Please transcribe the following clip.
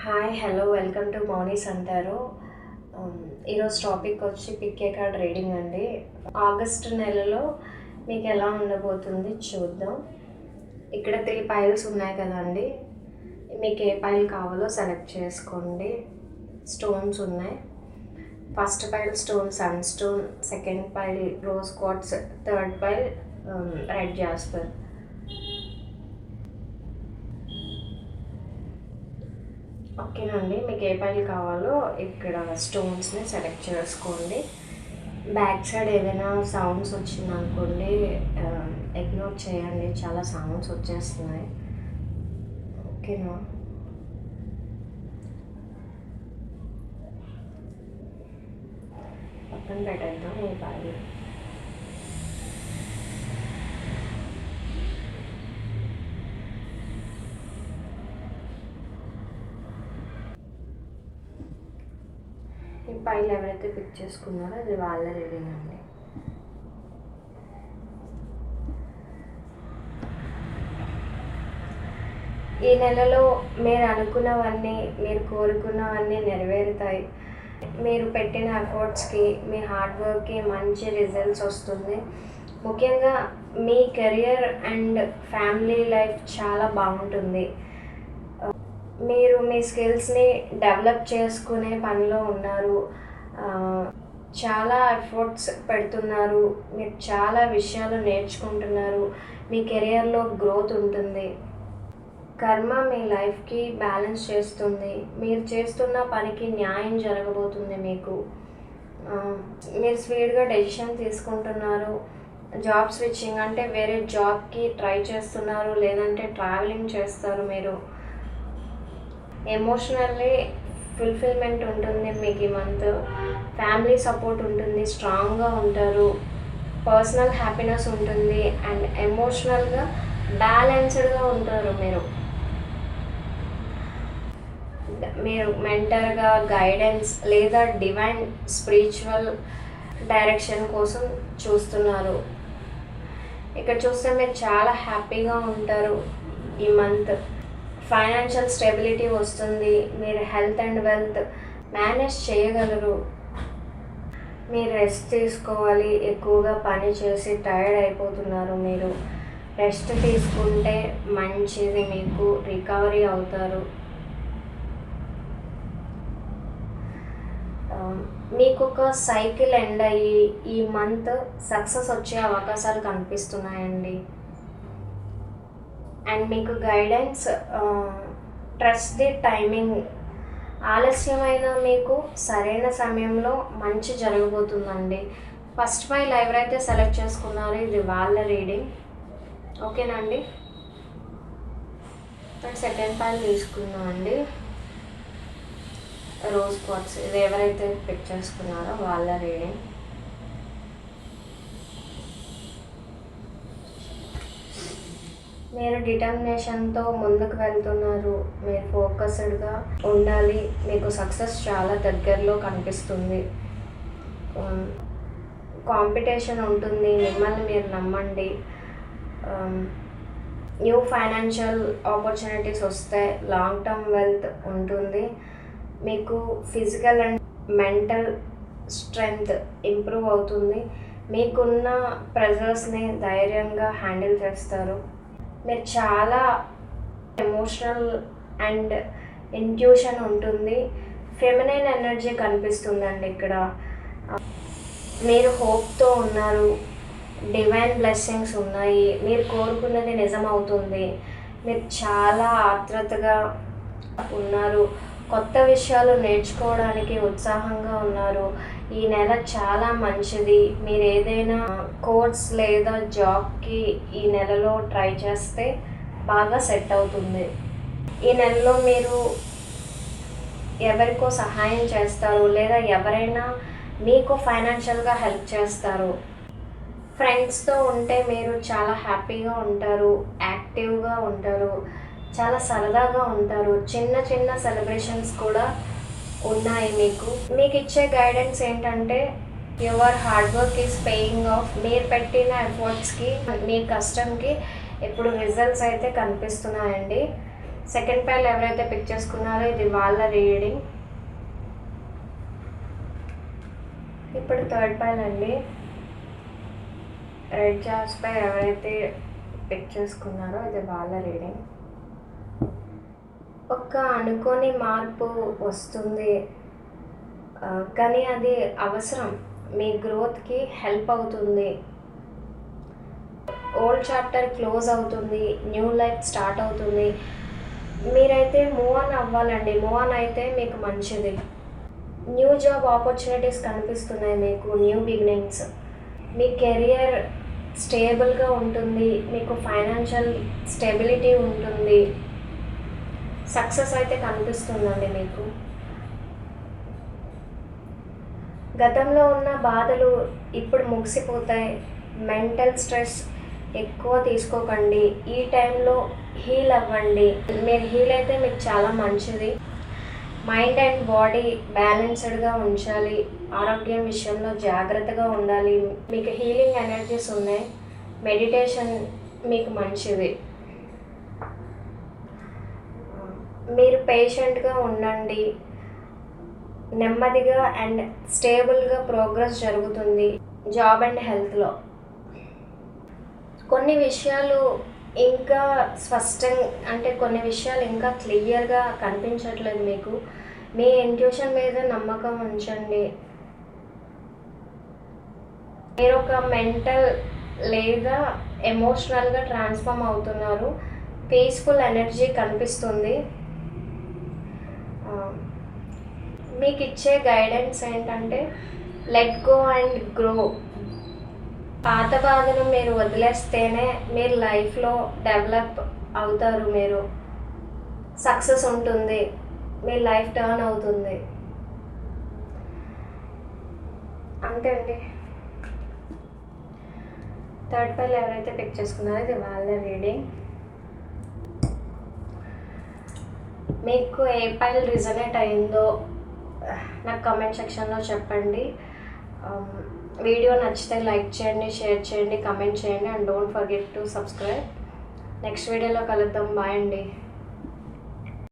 Hi hello welcome to Mouni's అంటారు. ఈరోజు topic వచ్చి పిక్ ఏ కార్డ్ రీడింగ్ అండి. ఆగస్టు నెలలో మీకు ఎలా ఉండబోతుంది చూద్దాం. ఇక్కడ 3 పైల్స్ ఉన్నాయి కదండి, మీకు ఏ పైల్ కావాలో సెలెక్ట్ చేసుకోండి. స్టోన్స్ ఉన్నాయి. First pile stone sun stone, second pile rose quartz, third pile red jasper. ఓకేనండి, మీకు ఏ పైల్ కావాలో ఇక్కడ స్టోన్స్ని సెలెక్ట్ చేసుకోండి. బ్యాక్ సైడ్ ఏదైనా సౌండ్స్ వచ్చిందనుకోండి, ఇగ్నోర్ చేయండి. చాలా సౌండ్స్ వచ్చేస్తున్నాయి. ఓకేనా? పక్కన పెట్టేద్దాం ఈ పైల్. ఈ పైల్ ఎవరైతే పిక్ చేసుకున్నారో అది వాళ్ళ రీడింగ్ అండి. ఈ నెలలో మీరు అనుకున్నవన్నీ, మీరు కోరుకున్నవన్నీ నెరవేరుతాయి. మీరు పెట్టిన ఎఫర్ట్స్కి, మీ హార్డ్ వర్క్కి మంచి రిజల్ట్స్ వస్తుంది. ముఖ్యంగా మీ కెరియర్ అండ్ ఫ్యామిలీ లైఫ్ చాలా బాగుంటుంది. మీరు మీ స్కిల్స్ని డెవలప్ చేసుకునే పనిలో ఉన్నారు. చాలా ఎఫర్ట్స్ పెడుతున్నారు. మీరు చాలా విషయాలు నేర్చుకుంటున్నారు. మీ కెరియర్లో గ్రోత్ ఉంటుంది. కర్మ మీ లైఫ్కి బ్యాలెన్స్ చేస్తుంది. మీరు చేస్తున్న పనికి న్యాయం జరగబోతుంది. మీరు స్పీడ్గా డెసిషన్ తీసుకుంటున్నారు. జాబ్ స్విచ్చింగ్ అంటే వేరే జాబ్కి ట్రై చేస్తున్నారు, లేదంటే ట్రావెలింగ్ చేస్తారు. మీరు ఎమోషనల్లీ ఫుల్ఫిల్మెంట్ ఉంటుంది మీకు ఈ మంత్. ఫ్యామిలీ సపోర్ట్ ఉంటుంది, స్ట్రాంగ్గా ఉంటారు. పర్సనల్ హ్యాపీనెస్ ఉంటుంది అండ్ ఎమోషనల్గా బ్యాలెన్స్డ్గా ఉంటారు. మీరు మెంటర్గా గైడెన్స్ లేదా డివైన్ స్పిరిచువల్ డైరెక్షన్ కోసం చూస్తున్నారు. ఇక్కడ చూస్తే మీరు చాలా హ్యాపీగా ఉంటారు ఈ మంత్. ఫైనాన్షియల్ స్టెబిలిటీ వస్తుంది. మీరు హెల్త్ అండ్ వెల్త్ మేనేజ్ చేయగలరు. మీరు రెస్ట్ తీసుకోవాలి. ఎక్కువగా పని చేసి టైర్డ్ అయిపోతున్నారు. మీరు రెస్ట్ తీసుకుంటే మంచిది, మీకు రికవరీ అవుతారు. మీకు ఒక సైకిల్ ఎండ్ అయ్యి ఈ మంత్ సక్సెస్ వచ్చే అవకాశాలు కనిపిస్తున్నాయండి. అండ్ మీకు గైడెన్స్, ట్రస్ట్ ది టైమింగ్. ఆలస్యమైన మీకు సరైన సమయంలో మంచి జరగబోతుందండి. ఫస్ట్ పైల్ ఎవరైతే సెలెక్ట్ చేసుకున్నారో ఇది వాళ్ళ రీడింగ్. ఓకేనండి. సెకండ్ పైల్ తీసుకున్నాం అండి, రోజ్ క్వార్ట్స్. ఇది ఎవరైతే పిక్ చేసుకున్నారో వాళ్ళ రీడింగ్. మీరు డిటర్మినేషన్తో ముందుకు వెళ్తున్నారు. మీరు ఫోకస్డ్గా ఉండాలి. మీకు సక్సెస్ చాలా దగ్గరలో కనిపిస్తుంది. కాంపిటీషన్ ఉంటుంది, మిమ్మల్ని మీరు నమ్మండి. న్యూ ఫైనాన్షియల్ ఆపర్చునిటీస్ వస్తాయి. లాంగ్ టర్మ్ వెల్త్ ఉంటుంది. మీకు physical and mental strength improve అవుతుంది. మీకున్న ప్రెజర్స్ని ధైర్యంగా హ్యాండిల్ చేస్తారు. మీరు చాలా ఎమోషనల్ అండ్ ఇంట్యూషన్ ఉంటుంది. ఫెమినైన్ ఎనర్జీ కనిపిస్తుందండి ఇక్కడ. మీరు హోప్తో ఉన్నారు. డివైన్ బ్లెస్సింగ్స్ ఉన్నాయి. మీరు కోరుకున్నది నిజమవుతుంది. మీరు చాలా ఆత్రుతగా ఉన్నారు. కొత్త విషయాలు నేర్చుకోవడానికి ఉత్సాహంగా ఉన్నారు. ఈ నెల చాలా మంచిది. మీరు ఏదైనా కోర్స్ లేదా జాబ్కి ఈ నెలలో ట్రై చేస్తే బాగా సెట్ అవుతుంది. ఈ నెలలో మీరు ఎవరికో సహాయం చేస్తారు, లేదా ఎవరైనా మీకు ఫైనాన్షియల్గా హెల్ప్ చేస్తారు. ఫ్రెండ్స్తో ఉంటే మీరు చాలా హ్యాపీగా ఉంటారు, యాక్టివ్గా ఉంటారు, చాలా సరదాగా ఉంటారు. చిన్న చిన్న సెలబ్రేషన్స్ కూడా ఉన్నాయి. మీకు ఇచ్చే గైడెన్స్ ఏంటంటే your hard work is paying off. మీరు పెట్టిన ఎఫర్ట్స్కి, మీ కష్టంకి ఇప్పుడు రిజల్ట్స్ అయితే కనిపిస్తున్నాయండి. సెకండ్ పైల్ ఎవరైతే పిక్ చేసుకున్నారో ఇది వాళ్ళ రీడింగ్. ఇప్పుడు థర్డ్ పైల్ అండి. రెడ్ జాస్పై ఎవరైతే పిక్ చేసుకున్నారో ఇది వాళ్ళ రీడింగ్. ఒక అనుకోని మార్పు వస్తుంది, కానీ అది అవసరం, మీ గ్రోత్కి హెల్ప్ అవుతుంది. ఓల్డ్ చాప్టర్ క్లోజ్ అవుతుంది, న్యూ లైఫ్ స్టార్ట్ అవుతుంది. మీరైతే మూవ్ ఆన్ అవ్వాలండి. మూవ్ ఆన్ అయితే మీకు మంచిది. న్యూ జాబ్ ఆపర్చునిటీస్ కనిపిస్తున్నాయి మీకు, న్యూ బిగినింగ్స్. మీ కెరియర్ స్టేబుల్గా ఉంటుంది, మీకు ఫైనాన్షియల్ స్టెబిలిటీ ఉంటుంది, సక్సెస్ అయితే కనిపిస్తుందండి మీకు. గతంలో ఉన్న బాధలు ఇప్పుడు ముగిసిపోతాయి. మెంటల్ స్ట్రెస్ ఎక్కువ తీసుకోకండి. ఈ టైంలో హీల్ అవ్వండి. మీరు హీల్ అయితే మీకు చాలా మంచిది. మైండ్ అండ్ బాడీ బ్యాలెన్స్డ్గా ఉంచాలి. ఆరోగ్యం విషయంలో జాగ్రత్తగా ఉండాలి. మీకు హీలింగ్ ఎనర్జీస్ ఉన్నాయి. మెడిటేషన్ మీకు మంచిది. మీరు పేషెంట్గా ఉండండి. నెమ్మదిగా అండ్ స్టేబుల్గా ప్రోగ్రెస్ జరుగుతుంది జాబ్ అండ్ హెల్త్లో. కొన్ని విషయాలు ఇంకా స్పష్టంగా, అంటే కొన్ని విషయాలు ఇంకా క్లియర్గా కనిపించట్లేదు మీకు. మీ ఇంట్యూషన్ మీద నమ్మకం ఉంచండి. మీరు ఒక మెంటల్ లేదా ఎమోషనల్గా ట్రాన్స్ఫార్మ్ అవుతున్నారు. పీస్ఫుల్ ఎనర్జీ కనిపిస్తుంది. మీకు ఇచ్చే గైడెన్స్ ఏంటంటే లెట్ గో అండ్ గ్రో. పాత బాధను మీరు వదిలేస్తేనే మీరు లైఫ్లో డెవలప్ అవుతారు. మీరు సక్సెస్ ఉంటుంది, మీ లైఫ్ టర్న్ అవుతుంది. అంతే అండి. థర్డ్ పైల్ ఎవరైతే పిక్ చేసుకున్నారో ఇది వాళ్ళ రీడింగ్. మీకు ఏ పైల్ రిజనేట్ అయిందో నాకు కామెంట్ సెక్షన్లో చెప్పండి. వీడియో నచ్చితే లైక్ చేయండి, షేర్ చేయండి, కామెంట్ చేయండి and don't forget to subscribe. Next వీడియోలో కలుద్దాం. బాయ్ అండి.